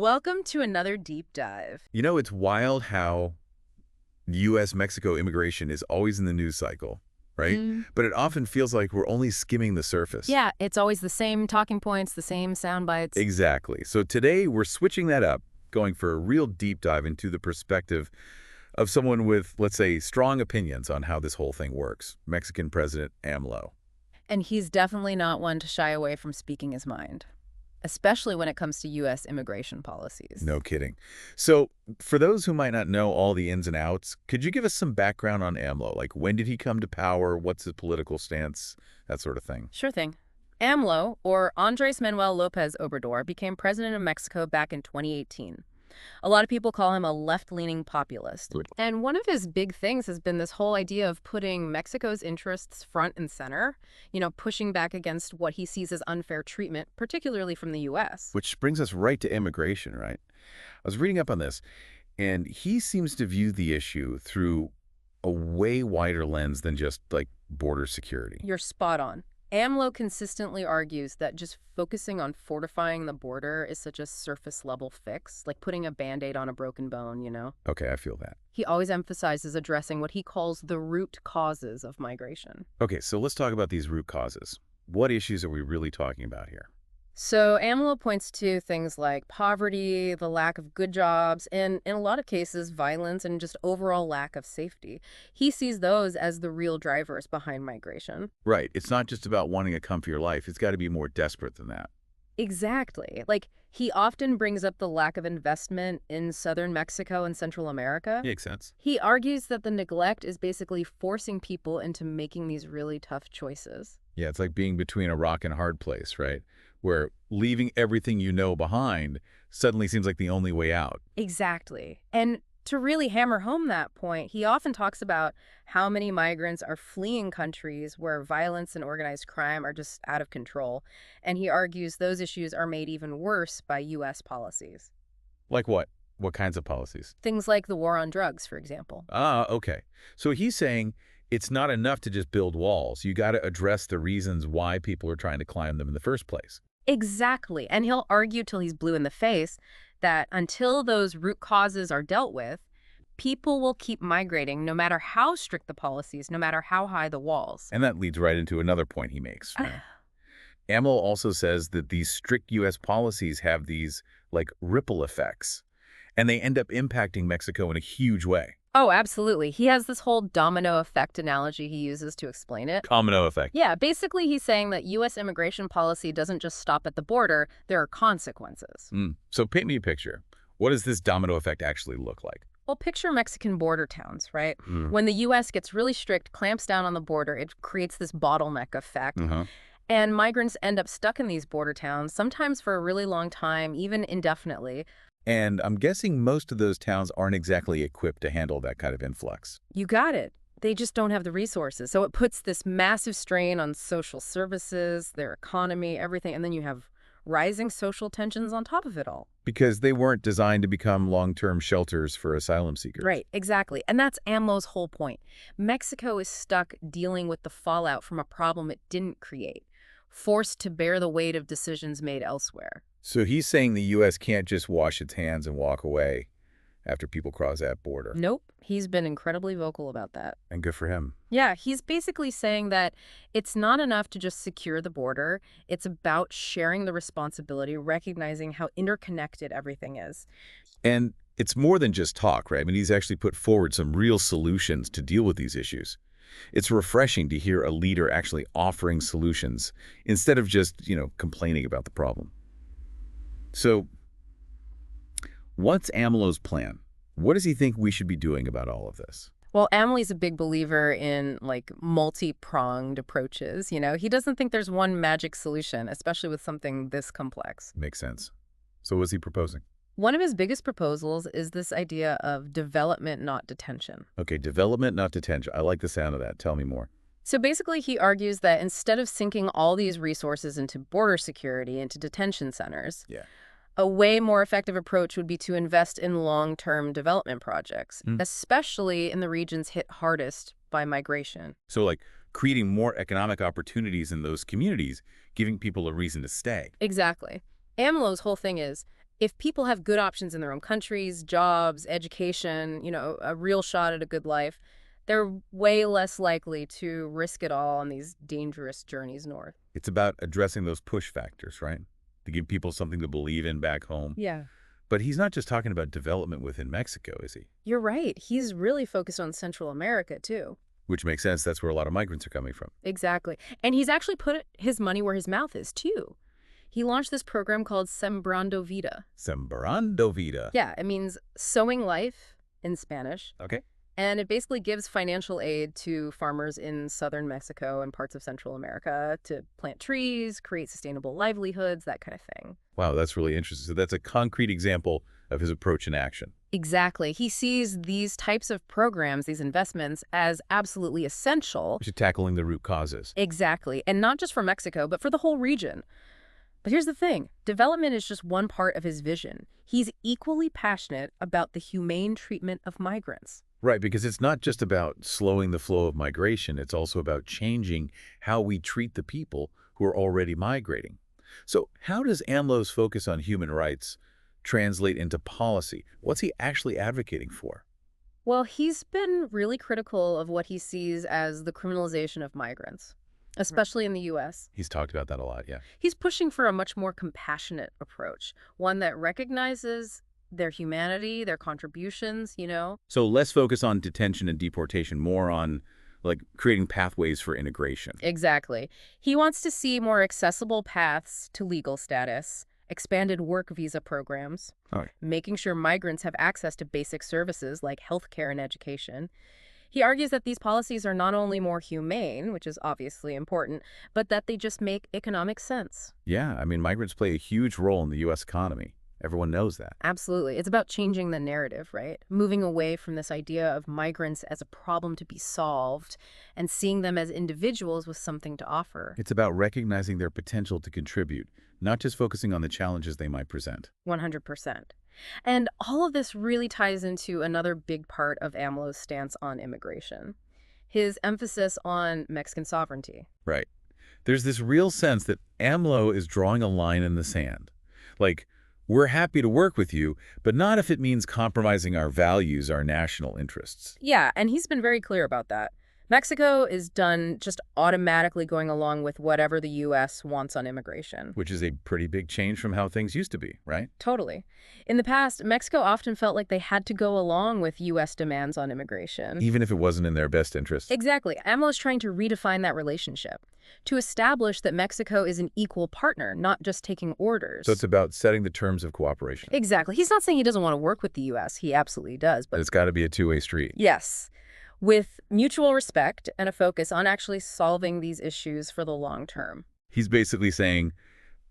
Welcome to another deep dive. You know, it's wild how U.S.-Mexico immigration is always in the news cycle, right? But it often feels like we're only skimming the surface. Yeah, it's always the same talking points, the same sound bites. Exactly. So today we're switching that up, going for a real deep dive into the perspective of someone with, let's say, strong opinions on how this whole thing works, Mexican President AMLO. And he's definitely not one to shy away from speaking his mind, especially when it comes to U.S. immigration policies. No kidding. So for those who might not know all the ins and outs, could you give us some background on AMLO? Like, when did he come to power? What's his political stance? That sort of thing. Sure thing. AMLO, or Andres Manuel Lopez Obrador, became president of Mexico back in 2018. A lot of people call him a left-leaning populist. And one of his big things has been this whole idea of putting Mexico's interests front and center, pushing back against what he sees as unfair treatment, particularly from the U.S. Which brings us right to immigration, right? I was reading up on this, and he seems to view the issue through a way wider lens than just, like, border security. You're spot on. AMLO consistently argues that just focusing on fortifying the border is such a surface-level fix, like putting a Band-Aid on a broken bone. Okay, I feel that. He always emphasizes addressing what he calls the root causes of migration. Okay, so let's talk about these root causes. What issues are we really talking about here? So AMLO points to things like poverty, the lack of good jobs, and in a lot of cases, violence and just overall lack of safety. He sees those as the real drivers behind migration. Right. It's not just about wanting a comfier life. It's got to be more desperate than that. Exactly. Like, he often brings up the lack of investment in southern Mexico and Central America. Makes sense. He argues that the neglect is basically forcing people into making these really tough choices. Yeah, it's like being between a rock and a hard place, right? Where leaving everything you know behind suddenly seems like the only way out. Exactly. And to really hammer home that point, he often talks about how many migrants are fleeing countries where violence and organized crime are just out of control. And he argues those issues are made even worse by U.S. policies. Like what? What kinds of policies? Things like the war on drugs, for example. Ah, okay. So he's saying it's not enough to just build walls. You got to address the reasons why people are trying to climb them in the first place. Exactly. And he'll argue till he's blue in the face that until those root causes are dealt with, people will keep migrating no matter how strict the policies, no matter how high the walls. And that leads right into another point he makes. Right? AMLO also says that these strict U.S. policies have these, like, ripple effects, and they end up impacting Mexico in a huge way. Oh, absolutely. He has this whole domino effect analogy he uses to explain it. Domino effect. Yeah, basically he's saying that U.S. immigration policy doesn't just stop at the border, there are consequences. So paint me a picture. What does this domino effect actually look like? Well, picture Mexican border towns, right? When the U.S. gets really strict, clamps down on the border, it creates this bottleneck effect. And migrants end up stuck in these border towns, sometimes for a really long time, even indefinitely. And I'm guessing most of those towns aren't exactly equipped to handle that kind of influx. You got it. They just don't have the resources. So it puts this massive strain on social services, their economy, everything. And then you have rising social tensions on top of it all. Because they weren't designed to become long-term shelters for asylum seekers. Right, exactly. And that's AMLO's whole point. Mexico is stuck dealing with the fallout from a problem it didn't create, forced to bear the weight of decisions made elsewhere. So he's saying the U.S. can't just wash its hands and walk away after people cross that border. Nope. He's been incredibly vocal about that. And good for him. Yeah, he's basically saying that it's not enough to just secure the border. It's about sharing the responsibility, recognizing how interconnected everything is. And it's more than just talk, right? I mean, he's actually put forward some real solutions to deal with these issues. It's refreshing to hear a leader actually offering solutions instead of just, complaining about the problem. So what's AMLO's plan? What does he think we should be doing about all of this? Well, AMLO's a big believer in, multi-pronged approaches. He doesn't think there's one magic solution, especially with something this complex. Makes sense. So what's he proposing? One of his biggest proposals is this idea of development, not detention. Okay, development, not detention. I like the sound of that. Tell me more. So basically, he argues that instead of sinking all these resources into border security, into detention centers, a way more effective approach would be to invest in long-term development projects, especially in the regions hit hardest by migration. So, like, creating more economic opportunities in those communities, giving people a reason to stay. Exactly. AMLO's whole thing is, If people have good options in their own countries, jobs, education, a real shot at a good life, they're way less likely to risk it all on these dangerous journeys north. It's about addressing those push factors, right? To give people something to believe in back home. Yeah. But he's not just talking about development within Mexico, is he? You're right. He's really focused on Central America, too. Which makes sense. That's where a lot of migrants are coming from. Exactly. And he's actually put his money where his mouth is, too. He launched this program called Sembrando Vida. Sembrando Vida. Yeah, it means sowing life in Spanish. Okay. And it basically gives financial aid to farmers in southern Mexico and parts of Central America to plant trees, create sustainable livelihoods, that kind of thing. Wow, that's really interesting. So that's a concrete example of his approach in action. Exactly. He sees these types of programs, these investments, as absolutely essential. To tackling the root causes. Exactly. And not just for Mexico, but for the whole region. But here's the thing. Development is just one part of his vision. He's equally passionate about the humane treatment of migrants. Right, because it's not just about slowing the flow of migration. It's also about changing how we treat the people who are already migrating. So how does AMLO's focus on human rights translate into policy? What's he actually advocating for? Well, he's been really critical of what he sees as the criminalization of migrants, especially in the U.S. He's talked about that a lot, yeah. He's pushing for a much more compassionate approach, one that recognizes their humanity, their contributions, So less focus on detention and deportation, more on creating pathways for integration. Exactly. He wants to see more accessible paths to legal status, expanded work visa programs, making sure migrants have access to basic services like healthcare and education. He argues that these policies are not only more humane, which is obviously important, but that they just make economic sense. Yeah, I mean, migrants play a huge role in the U.S. economy. Everyone knows that. Absolutely. It's about changing the narrative, right? Moving away from this idea of migrants as a problem to be solved and seeing them as individuals with something to offer. It's about recognizing their potential to contribute, not just focusing on the challenges they might present. 100%. And all of this really ties into another big part of AMLO's stance on immigration, his emphasis on Mexican sovereignty. Right. There's this real sense that AMLO is drawing a line in the sand. We're happy to work with you, but not if it means compromising our values, our national interests. Yeah, and he's been very clear about that. Mexico is done just automatically going along with whatever the U.S. wants on immigration. Which is a pretty big change from how things used to be, right? Totally. In the past, Mexico often felt like they had to go along with U.S. demands on immigration. Even if it wasn't in their best interest. Exactly. AMLO is trying to redefine that relationship, to establish that Mexico is an equal partner, not just taking orders. So it's about setting the terms of cooperation. Exactly. He's not saying he doesn't want to work with the U.S. He absolutely does. But it's got to be a two-way street. Yes. With mutual respect and a focus on actually solving these issues for the long term. He's basically saying,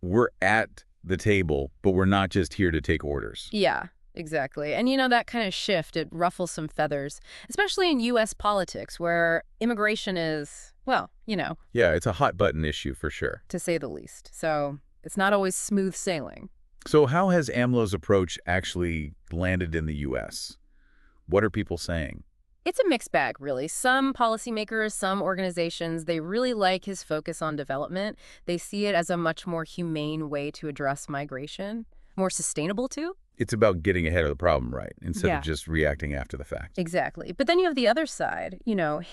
we're at the table, but we're not just here to take orders. Yeah, exactly. And that kind of shift, it ruffles some feathers, especially in U.S. politics, where immigration is, Yeah, it's a hot button issue for sure. To say the least. So it's not always smooth sailing. So how has AMLO's approach actually landed in the U.S.? What are people saying? It's a mixed bag, really. Some policymakers, some organizations, they really like his focus on development. They see it as a much more humane way to address migration, more sustainable too. It's about getting ahead of the problem, right? Instead of just reacting after the fact. Exactly. But then you have the other side,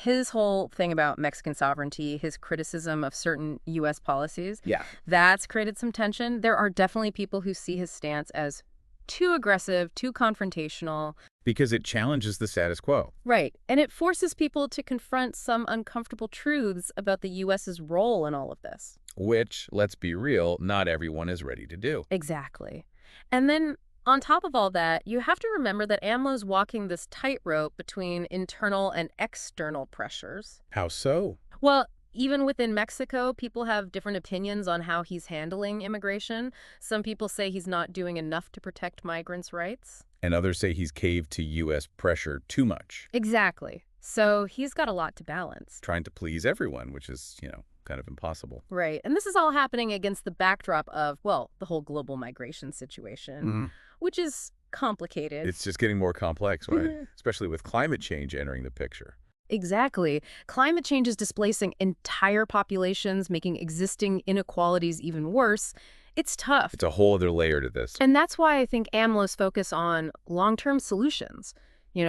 his whole thing about Mexican sovereignty, his criticism of certain U.S. policies. Yeah. That's created some tension. There are definitely people who see his stance as too aggressive, too confrontational. Because it challenges the status quo. Right. And it forces people to confront some uncomfortable truths about the U.S.'s role in all of this. Which, let's be real, not everyone is ready to do. Exactly. And then on top of all that, you have to remember that AMLO's walking this tightrope between internal and external pressures. How so? Well, even within Mexico, people have different opinions on how he's handling immigration. Some people say he's not doing enough to protect migrants' rights. And others say he's caved to U.S. pressure too much. Exactly. So he's got a lot to balance. Trying to please everyone, which is, kind of impossible. Right. And this is all happening against the backdrop of, the whole global migration situation, which is complicated. It's just getting more complex, right? Especially with climate change entering the picture. Exactly. Climate change is displacing entire populations, making existing inequalities even worse. It's tough. It's a whole other layer to this. And that's why I think AMLO's focus on long-term solutions,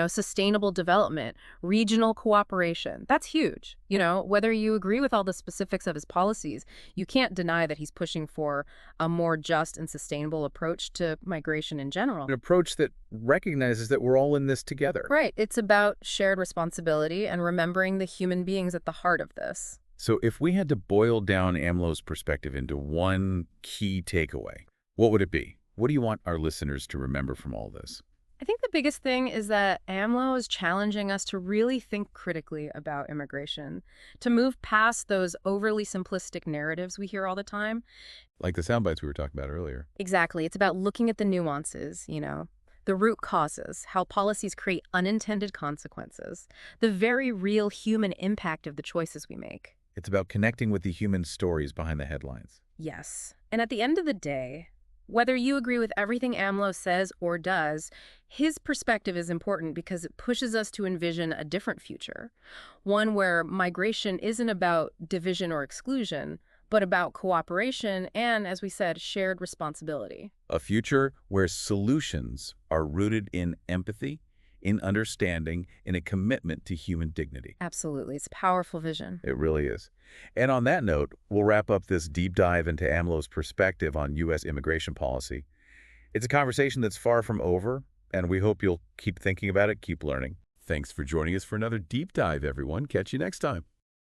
sustainable development, regional cooperation, that's huge. Whether you agree with all the specifics of his policies, you can't deny that he's pushing for a more just and sustainable approach to migration in general. An approach that recognizes that we're all in this together. Right. It's about shared responsibility and remembering the human beings at the heart of this. So if we had to boil down AMLO's perspective into one key takeaway, what would it be? What do you want our listeners to remember from all this? I think the biggest thing is that AMLO is challenging us to really think critically about immigration, to move past those overly simplistic narratives we hear all the time. Like the sound bites we were talking about earlier. Exactly. It's about looking at the nuances, the root causes, how policies create unintended consequences, the very real human impact of the choices we make. It's about connecting with the human stories behind the headlines. Yes. And at the end of the day, whether you agree with everything AMLO says or does, his perspective is important because it pushes us to envision a different future, one where migration isn't about division or exclusion, but about cooperation and, as we said, shared responsibility. A future where solutions are rooted in empathy, in understanding, in a commitment to human dignity. Absolutely. It's a powerful vision. It really is. And on that note, we'll wrap up this deep dive into AMLO's perspective on U.S. immigration policy. It's a conversation that's far from over, and we hope you'll keep thinking about it, keep learning. Thanks for joining us for another deep dive, everyone. Catch you next time.